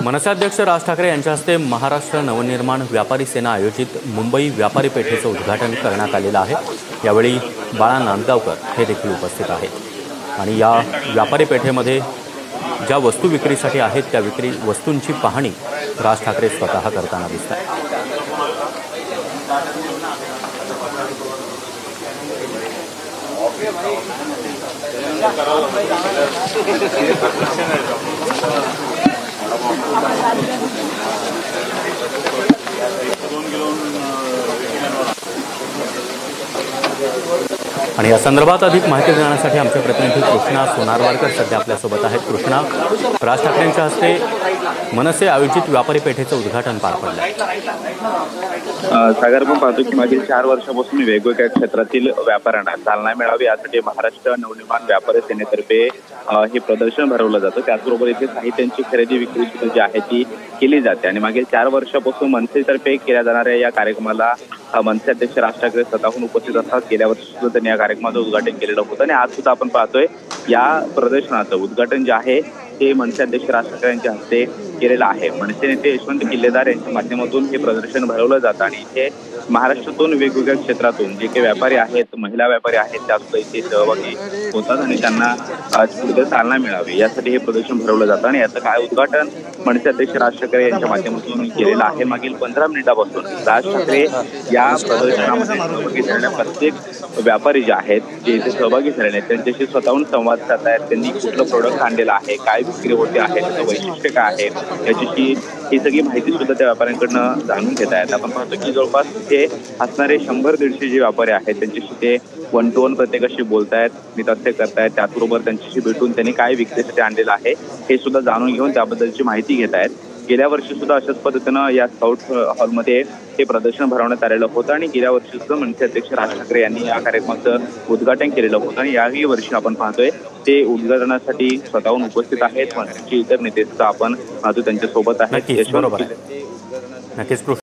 मनसेअध्यक्ष राज ठाकरे यांच्या हस्ते महाराष्ट्र नवनिर्माण व्यापारी सेना आयोजित मुंबई व्यापारी पेठेचं उद्घाटन करण्यात आलेलं आहे। यावेळी बाळा नांदगावकर हे देखील उपस्थित आहेत आणि या व्यापारी पेठेमध्ये ज्या वस्तू विक्रीसाठी आहेत त्या वस्तूंची पाहणी राज ठाकरे स्वतः करताना दिसतात। आणि या संदर्भात अधिक माहिती देण्यासाठी आमचे प्रतिनिधी कृष्णा सोनारवाडकर सध्या आपल्यासोबत आहेत। कृष्णा, राज ठाकरेंच्या हस्ते मनसे आयोजित व्यापारी पेठेचं उद्घाटन पार पडलं। सागर, आपण पाहतो की मागील 4 वर्षापासून वेगवेगळ्या क्षेत्रातील व्यापाऱ्यांना चालना मिळावी यासाठी महाराष्ट्र नवनिर्माण व्यापारी सेनेतर्फे हे प्रदर्शन भरवलं जातं। त्याचबरोबर इथे साहित्यांची खरेदी विक्री सुद्धा जी आहे ती केली जाते आणि मागील 4 वर्षापासून मनसेतर्फे केल्या जाणाऱ्या या कार्यक्रमाला मनसे अध्यक्ष राज ठाकरे स्वतःहून उपस्थित असतात। गेल्या वर्षी सुद्धा त्यांनी या कार्यक्रमाचं उद्घाटन केलेलं होतं आणि आज सुद्धा आपण पाहतोय या प्रदर्शनाचं उद्घाटन जे आहे ते मनसे अध्यक्ष राज ठाकरे यांच्या हस्ते केलेलं आहे। मनसे नेते यशवंत किल्लेदार यांच्या माध्यमातून हे प्रदर्शन भरवलं जातं आणि इथे महाराष्ट्रातून वेगवेगळ्या क्षेत्रातून जे काही व्यापारी आहेत, महिला व्यापारी आहेत, त्या सुद्धा इथे सहभागी होतात आणि त्यांना पुढे चालना मिळावी यासाठी हे प्रदर्शन भरवलं जातं आणि याचं काय उद्घाटन मनसे अध्यक्ष राज ठाकरे यांच्या माध्यमातून केलेलं आहे। मागील 15 मिनिटापासून राज ठाकरे या प्रदर्शनामध्ये सहभागी झालेल्या प्रत्येक व्यापारी जे आहेत, जे इथे सहभागी झालेले आहेत, त्यांच्याशी स्वतःहून संवाद साधत आहेत। त्यांनी कुठलं प्रोडक्ट आणलेलं आहे, काय विक्री होते आहे, त्याचं वैशिष्ट्य काय आहे, याच्याशी ही सगळी माहिती सुद्धा त्या व्यापाऱ्यांकडनं जाणून घेत आहेत। आपण पाहतो की जवळपास इथे असणारे 100-150 जे व्यापारी आहेत त्यांच्याशी ते 1 to 1 प्रत्येकाशी बोलतायत, नितस्य करतायत। त्याचबरोबर त्यांच्याशी भेटून त्यांनी काय विक्रीसाठी आणलेलं आहे हे सुद्धा जाणून घेऊन त्याबद्दलची माहिती घेत आहेत। गेल्या वर्षी सुद्धा अशाच पद्धतीनं या स्काउट हॉलमध्ये हे प्रदर्शन भरवण्यात आलेलं होतं आणि गेल्या वर्षी सुद्धा मनसे अध्यक्ष राज ठाकरे यांनी या कार्यक्रमाचं उद्घाटन केलेलं होतं आणि याही वर्षी आपण पाहतोय ते उद्घाटनासाठी स्वतःहून उपस्थित आहेत। मनसेचे इतर नेते सुद्धा आपण पाहतो त्यांच्यासोबत आहेत। नक्कीच